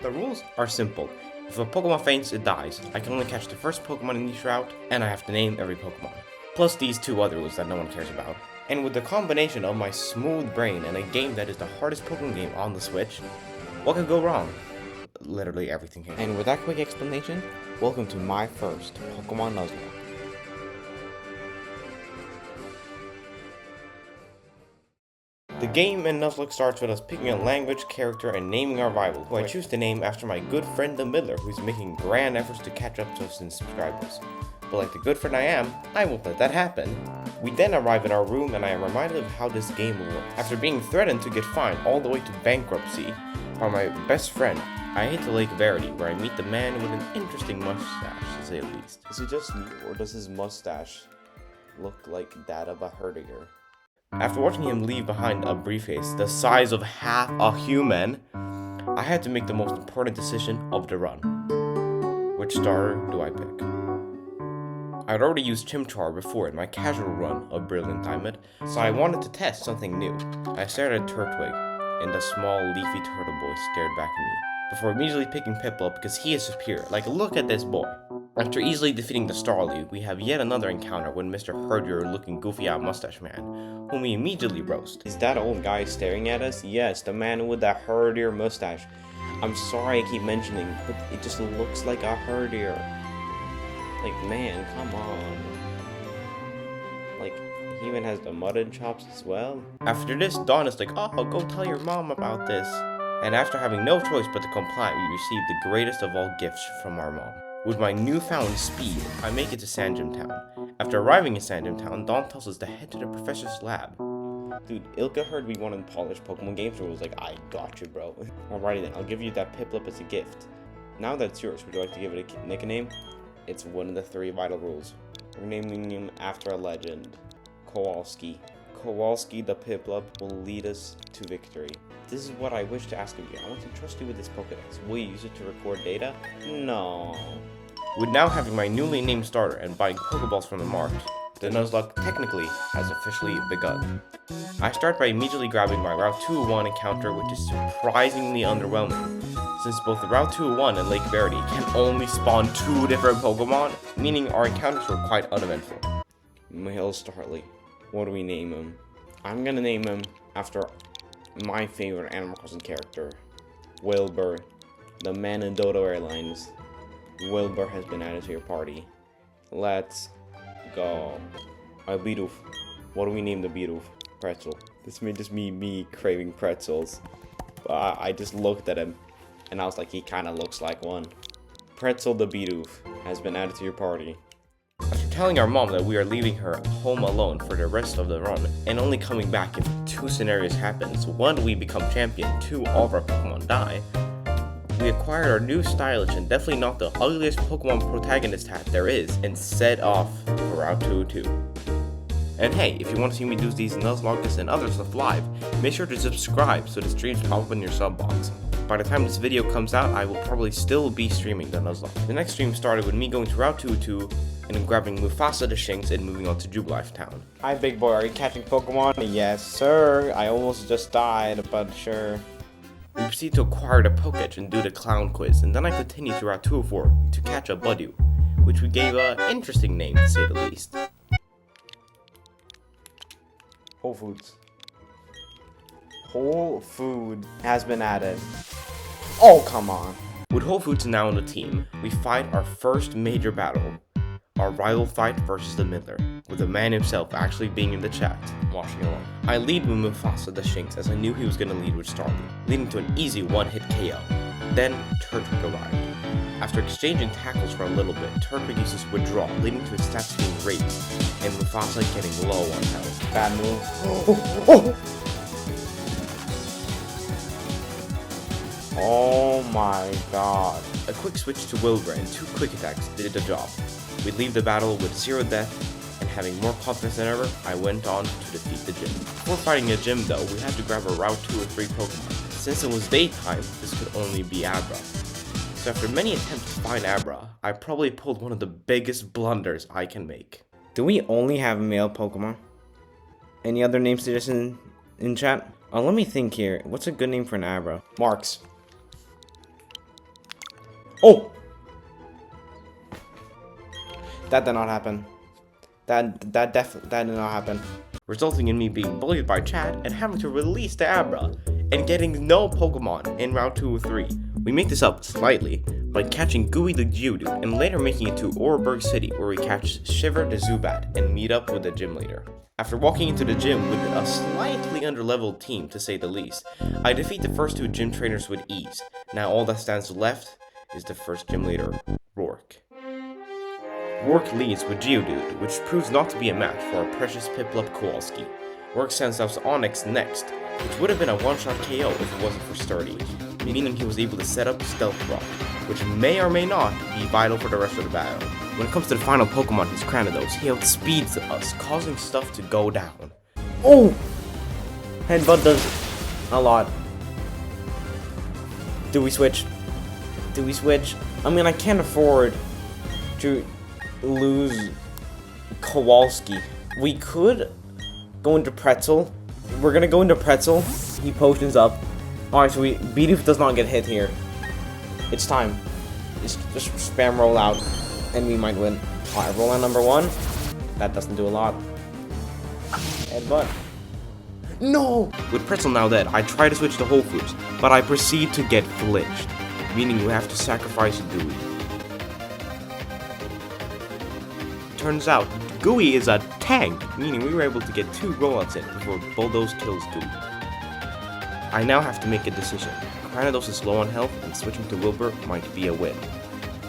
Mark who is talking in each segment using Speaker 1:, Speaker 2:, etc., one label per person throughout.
Speaker 1: The rules are simple. If a Pokemon faints, it dies. I can only catch the first Pokemon in each route, and I have to name every Pokemon. Plus these 2 other rules that no one cares about. And with the combination of my smooth brain and a game that is the hardest Pokemon game on the Switch, what could go wrong? Literally everything can.
Speaker 2: And with that quick explanation, welcome to my first Pokemon Nuzlocke.
Speaker 1: The game in Nuzlocke starts with us picking a language, character, and naming our rival, who I choose to name after my good friend the Midler, who's making grand efforts to catch up to us in subscribers. But like the good friend I am, I won't let that happen. We then arrive at our room and I am reminded of how this game works. After being threatened to get fined all the way to bankruptcy by my best friend, I head to Lake Verity, where I meet the man with an interesting mustache, to say the least.
Speaker 2: Is he just me, or does his mustache look like that of a herdier?
Speaker 1: After watching him leave behind a briefcase the size of half a human, I had to make the most important decision of the run. Which starter do I pick? I'd already used Chimchar before in my casual run of Brilliant Diamond, so I wanted to test something new. I stared at Turtwig, and the small leafy turtle boy stared back at me, before immediately picking Piplup because he is superior. Like, look at this boy. After easily defeating the Starly, we have yet another encounter with Mr. Herdier-looking goofy-eyed mustache man, whom we immediately roast.
Speaker 2: Is that old guy staring at us? Yes, the man with that herdier mustache. I'm sorry I keep mentioning, but it just looks like a herdier. Like, man, come on. Like, he even has the mutton chops as well.
Speaker 1: After this, Dawn is like, oh, go tell your mom about this. And after having no choice but to comply, we receive the greatest of all gifts from our mom. With my newfound speed, I make it to Sandgem Town. After arriving in Sandgem Town, Dawn tells us to head to the professor's lab.
Speaker 2: Dude, Ilka heard we wanted polished Pokemon games, so was like, I got you, bro. Alrighty then, I'll give you that Piplup as a gift. Now that it's yours, would you like to give it a nickname? It's one of the 3 vital rules. We're naming him after a legend. Kowalski. Kowalski the Piplup will lead us to victory. This is what I wish to ask of you. I want to trust you with this Pokedex. Will you use it to record data? No.
Speaker 1: With now having my newly named starter and buying Pokeballs from the mart, the Nuzlocke technically has officially begun. I start by immediately grabbing my Route 201 encounter, which is surprisingly underwhelming, since both the Route 201 and Lake Verity can only spawn 2 different Pokemon, meaning our encounters were quite uneventful.
Speaker 2: Male Starly. What do we name him? I'm gonna name him after my favorite Animal Crossing character, Wilbur, the man in Dodo Airlines. Wilbur has been added to your party. Let's go. Bidoof. What do we name the Bidoof? Pretzel. This may just be me craving pretzels. But I just looked at him, and I was like, he kind of looks like one. Pretzel the Bidoof has been added to your party.
Speaker 1: After telling our mom that we are leaving her home alone for the rest of the run, and only coming back if 2 scenarios happens, 1, we become champion, 2, all of our Pokemon die, we acquired our new stylish and definitely not the ugliest Pokemon protagonist hat there is, and set off for Route 202. And hey, if you want to see me do these Nuzlockes and other stuff live, make sure to subscribe so the streams pop up in your sub box. By the time this video comes out, I will probably still be streaming the Nuzlocke. The next stream started with me going to Route 202 and grabbing Mufasa the Shinx and moving on to Jubilife Town.
Speaker 2: Hi, big boy. Are you catching Pokemon? Yes, sir. I almost just died, but sure.
Speaker 1: We proceed to acquire the Pokédex and do the Clown Quiz, and then I continue to Route 204 to catch a Budew, which we gave an interesting name to say the least.
Speaker 2: Whole Foods. Whole Food has been added. Oh, come on.
Speaker 1: With Whole Foods now on the team, we fight our first major battle. Our rival fight versus the Midler, with the man himself actually being in the chat, watching along. I lead with Mufasa the Shinx as I knew he was going to lead with Starly, leading to an easy one-hit KO. Then, Turtwig arrived. After exchanging tackles for a little bit, Turtwig uses Withdraw, leading to his stats being raised, and Mufasa getting low on health.
Speaker 2: Bad move. Oh my god.
Speaker 1: A quick switch to Wilbur and 2 quick attacks did the job. We leave the battle with 0 death, and having more confidence than ever, I went on to defeat the gym. Before fighting a gym though, we had to grab a Route 2 or 3 Pokemon. Since it was daytime, this could only be Abra. So after many attempts to find Abra, I probably pulled one of the biggest blunders I can make.
Speaker 2: Do we only have male Pokemon? Any other name suggestions in chat? Let me think here. What's a good name for an Abra? Marks. Oh! That did not happen. That did not happen.
Speaker 1: Resulting in me being bullied by chat and having to release the Abra, and getting no Pokemon in Route 203. We make this up slightly by catching Gooey the Geodude and later making it to Oreburgh City, where we catch Shiver the Zubat and meet up with the gym leader. After walking into the gym with a slightly underleveled team to say the least, I defeat the first 2 gym trainers with ease. Now all that stands left is the first gym leader, Roark. Roark leads with Geodude, which proves not to be a match for our precious Piplup Kowalski. Roark sends out Onyx next, which would have been a one-shot KO if it wasn't for Sturdy, meaning he was able to set up Stealth Rock, which may or may not be vital for the rest of the battle. When it comes to the final Pokemon, his Cranidos, he outspeeds us, causing stuff to go down.
Speaker 2: Oh! Headbutt does a lot. Do we switch? Do we switch? I mean, I can't afford to lose Kowalski. We could go into Pretzel. We're gonna go into Pretzel. He potions up. Alright, so Bidoof does not get hit here. It's time. Just spam roll out, and we might win. Alright, roll out number 1. That doesn't do a lot. Headbutt. No!
Speaker 1: With Pretzel now dead, I try to switch to Whole Foods, but I proceed to get flinched, meaning you have to sacrifice Gooey. Turns out, Gooey is a tank, meaning we were able to get 2 rollouts in before Bulldoze kills Gooey. I now have to make a decision. Cranidos is low on health, and switching to Wilbur might be a win.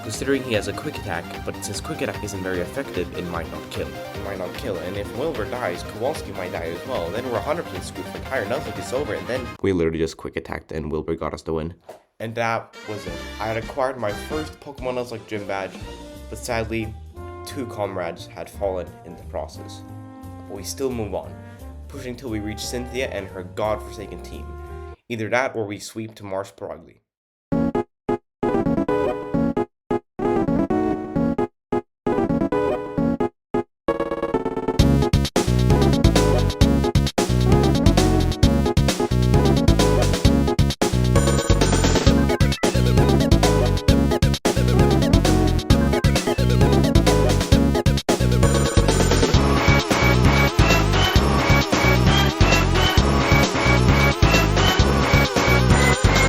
Speaker 1: Considering he has a quick attack, but since quick attack isn't very effective, it might not kill. And if Wilbur dies, Kowalski might die as well. Then we're 100% screwed for entire Nuzlocke is over, and then we literally just quick attacked and Wilbur got us the win. And that was it. I had acquired my first Pokemon Nuzlocke gym badge, but sadly, 2 comrades had fallen in the process. But we still move on, pushing till we reach Cynthia and her godforsaken team. Either that or we sweep to Mars Progly.